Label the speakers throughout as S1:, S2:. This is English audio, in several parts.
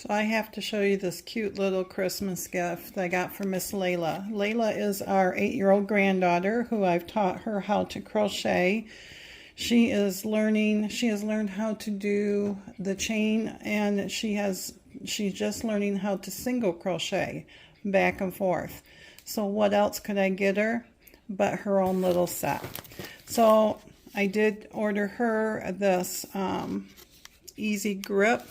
S1: So I have to show you this cute little Christmas gift I got from Miss Layla. Layla is our 8-year-old granddaughter who I've taught her how to crochet. She has learned how to do the chain, and she's just learning how to single crochet back and forth. So what else could I get her but her own little set? So I did order her this easy grip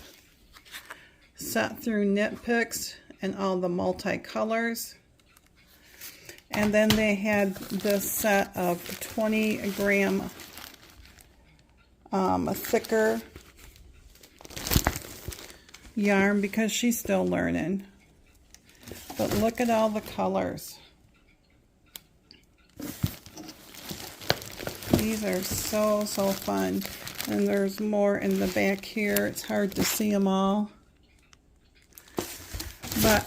S1: set through Knit Picks and all the multicolors. And then they had this set of 20-gram thicker yarn because she's still learning. But look at all the colors. These are so fun. And there's more in the back here. It's hard to see them all. But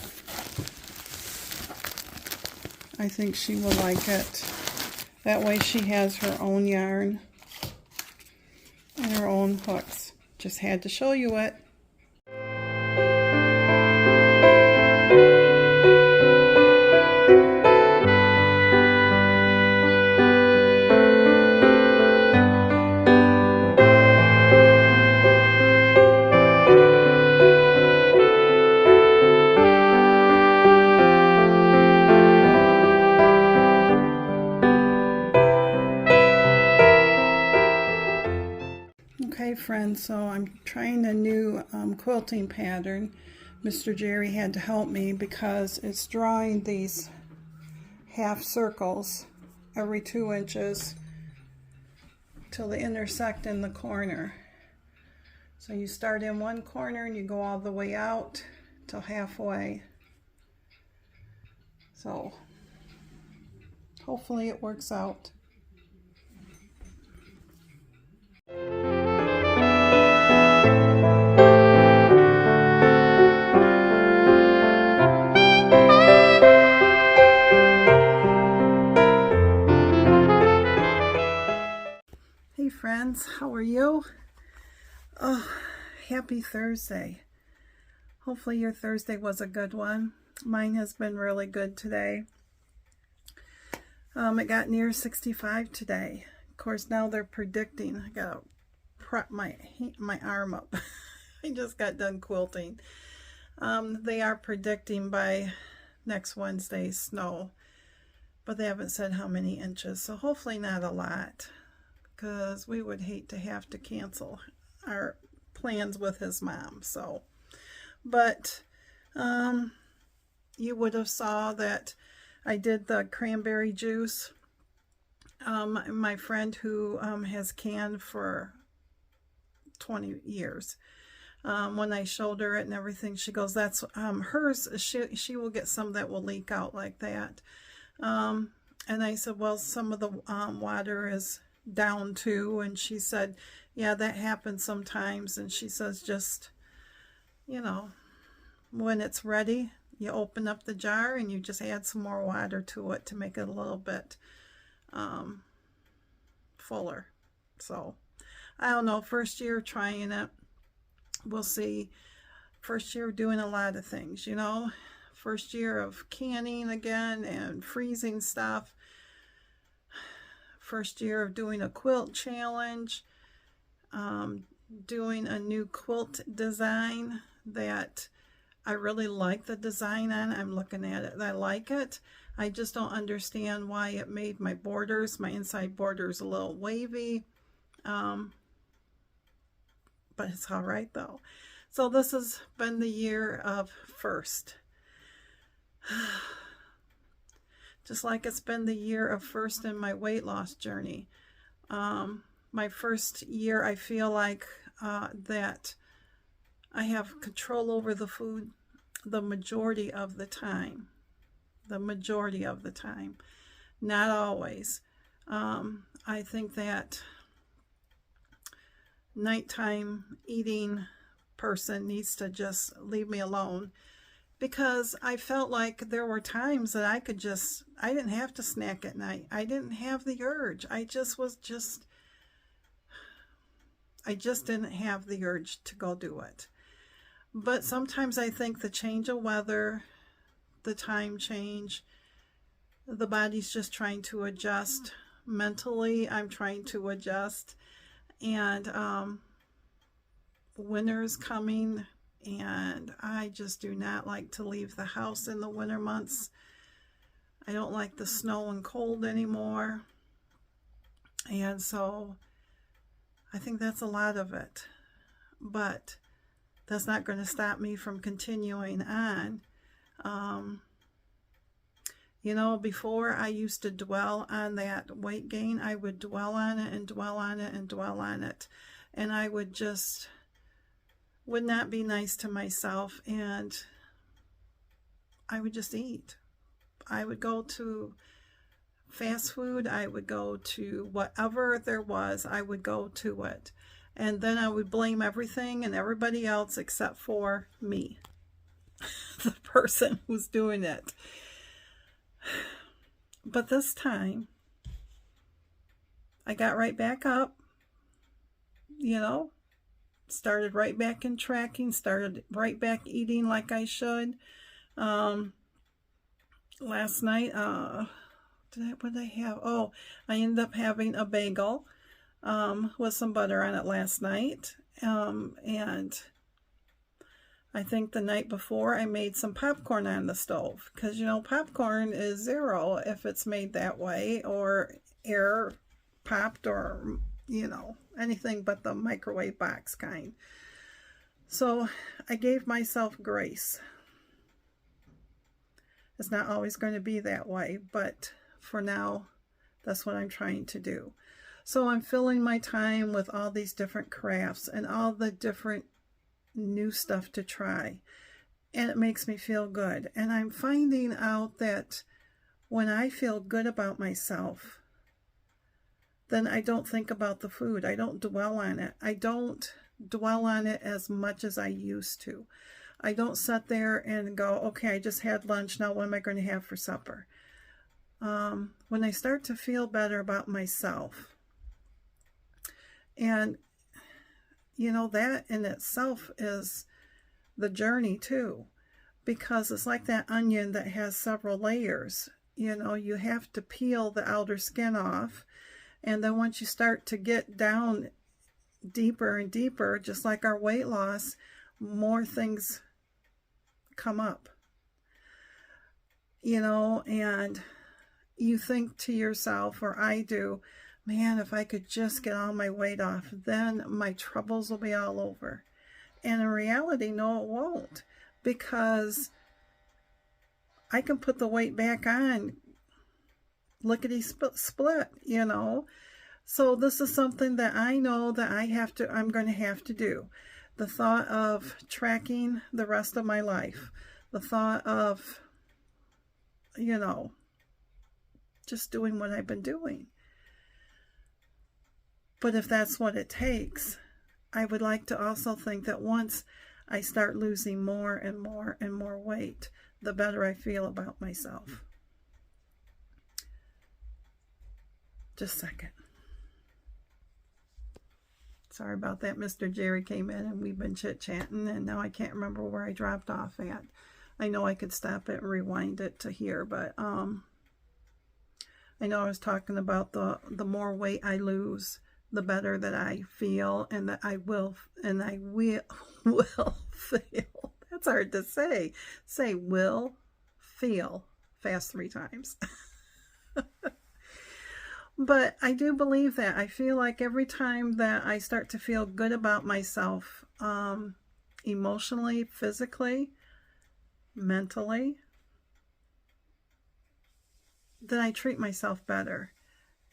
S1: I think she will like it. That way she has her own yarn and her own hooks. Just had to show you it. Okay friends, so I'm trying a new quilting pattern. Mr. Jerry had to help me because it's drawing these half circles every 2 inches till they intersect in the corner. So you start in one corner and you go all the way out till halfway. So hopefully it works out. Hey friends, how are you? Oh, happy Thursday. Hopefully your Thursday was a good one. Mine has been really good today. It got near 65 today. Of course, now they're predicting. I gotta prop my arm up. I just got done quilting. They are predicting by next Wednesday snow, but they haven't said how many inches, so hopefully not a lot, because we would hate to have to cancel our plans with his mom. So, but you would have saw that I did the cranberry juice. My friend who has canned for 20 years, when I showed her it and everything, she goes, that's hers. She will get some that will leak out like that. And I said, well, some of the water is down too, and she said, yeah, that happens sometimes. And she says, just, you know, when it's ready, you open up the jar and you just add some more water to it to make it a little bit fuller. So I don't know, first year trying it, we'll see. First year doing a lot of things, you know, first year of canning again and freezing stuff. First year of doing a quilt challenge, doing a new quilt design that I really like the design on. I'm looking at it. I like it. I just don't understand why it made my borders, my inside borders, a little wavy. But it's all right though. So this has been the year of first. Just like it's been the year of first in my weight loss journey. My first year, I feel like that I have control over the food the majority of the time. The majority of the time. Not always. I think that nighttime eating person needs to just leave me alone, because I felt like there were times that I didn't have to snack at night. I didn't have the urge. I just didn't have the urge to go do it. But sometimes I think the change of weather, the time change, the body's just trying to adjust. Mentally, I'm trying to adjust. And winter is coming, and I just do not like to leave the house in the winter months. I don't like the snow and cold anymore. And so I think that's a lot of it. But that's not going to stop me from continuing on. You know, before I used to dwell on that weight gain. I would dwell on it and dwell on it and dwell on it. And I would not be nice to myself, and I would just eat. I would go to fast food. I would go to whatever there was. I would go to it. And then I would blame everything and everybody else except for me, the person who's doing it. But this time, I got right back up, you know, started right back in tracking, started right back eating like I should. Last night, what did I have? Oh, I ended up having a bagel with some butter on it last night. And I think the night before I made some popcorn on the stove, because, you know, popcorn is zero if it's made that way, or air popped, or, you know, anything but the microwave box kind. So I gave myself grace. It's not always going to be that way, but for now, that's what I'm trying to do. So I'm filling my time with all these different crafts and all the different new stuff to try. And it makes me feel good. And I'm finding out that when I feel good about myself, then I don't think about the food. I don't dwell on it. I don't dwell on it as much as I used to. I don't sit there and go, okay, I just had lunch. Now what am I going to have for supper? When I start to feel better about myself, and, you know, that in itself is the journey too, because it's like that onion that has several layers. You know, you have to peel the outer skin off, and then once you start to get down deeper and deeper, just like our weight loss, more things come up. You know, and you think to yourself, or I do, man, if I could just get all my weight off, then my troubles will be all over. And in reality, no, it won't, because I can put the weight back on lickety split, you know. So this is something that I know that I'm going to have to do. The thought of tracking the rest of my life, the thought of, you know, just doing what I've been doing. But if that's what it takes, I would like to also think that once I start losing more and more and more weight, the better I feel about myself. Just a second. Sorry about that. Mr. Jerry came in and we've been chit-chatting, and now I can't remember where I dropped off at. I know I could stop it and rewind it to here, but I know I was talking about the more weight I lose, the better that I feel, and that I will feel. That's hard to say. Say will feel fast 3 times. But I do believe that. I feel like every time that I start to feel good about myself, emotionally, physically, mentally, then I treat myself better,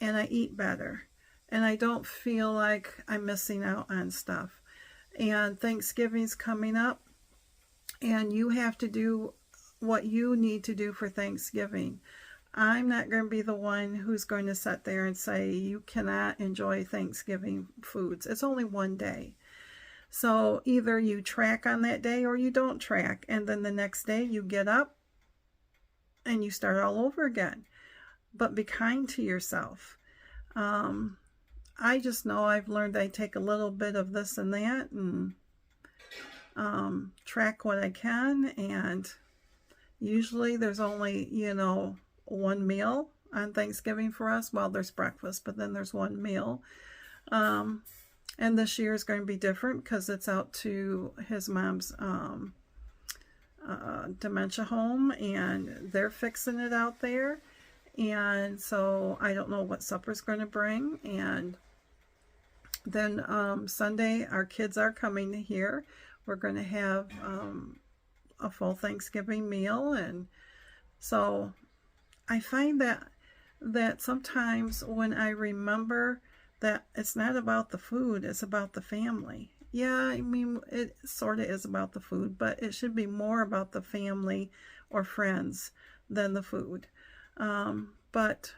S1: and I eat better, and I don't feel like I'm missing out on stuff. And Thanksgiving's coming up, and you have to do what you need to do for Thanksgiving. I'm not going to be the one who's going to sit there and say you cannot enjoy Thanksgiving foods. It's only one day. So either you track on that day or you don't track, and then the next day you get up and you start all over again. But be kind to yourself. I just know I've learned I take a little bit of this and that, and track what I can, and usually there's only, one meal on Thanksgiving for us. Well, there's breakfast, but then there's one meal. And this year is going to be different because it's out to his mom's dementia home, and they're fixing it out there. And so I don't know what supper's going to bring. And then Sunday, our kids are coming here. We're going to have a full Thanksgiving meal. And so I find that sometimes when I remember that it's not about the food, it's about the family. Yeah, I mean, it sort of is about the food, but it should be more about the family or friends than the food. But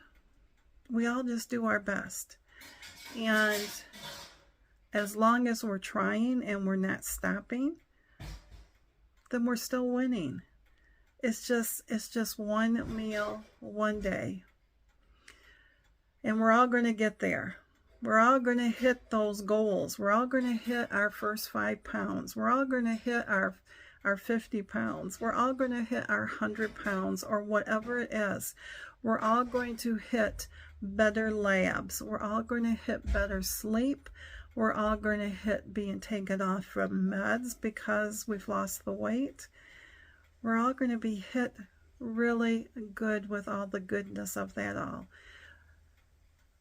S1: we all just do our best. And as long as we're trying and we're not stopping, then we're still winning. It's just one meal, one day. And we're all going to get there. We're all going to hit those goals. We're all going to hit our first 5 pounds. We're all going to hit our 50 pounds. We're all going to hit our 100 pounds or whatever it is. We're all going to hit better labs. We're all going to hit better sleep. We're all going to hit being taken off from meds because we've lost the weight. We're all going to be hit really good with all the goodness of that all.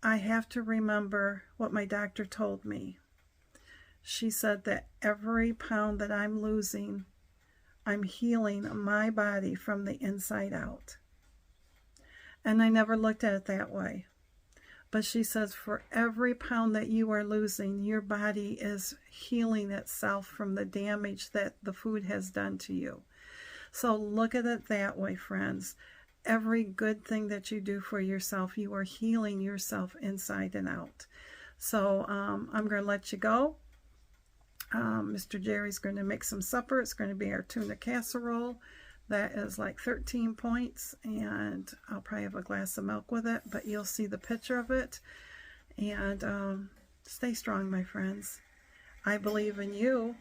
S1: I have to remember what my doctor told me. She said that every pound that I'm losing, I'm healing my body from the inside out. And I never looked at it that way. But she says for every pound that you are losing, your body is healing itself from the damage that the food has done to you. So look at it that way, friends. Every good thing that you do for yourself, you are healing yourself inside and out. So I'm going to let you go. Mr. Jerry's going to make some supper. It's going to be our tuna casserole. That is like 13 points, and I'll probably have a glass of milk with it, but you'll see the picture of it. And stay strong, my friends. I believe in you,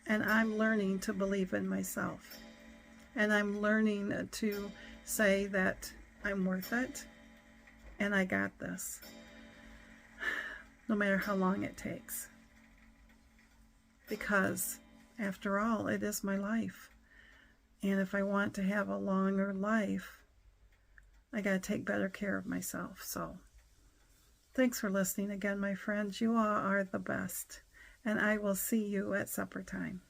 S1: and I'm learning to believe in myself. And I'm learning to say that I'm worth it, and I got this, no matter how long it takes. Because, after all, it is my life. And if I want to have a longer life, I got to take better care of myself. So, thanks for listening again, my friends. You all are the best. And I will see you at supper time.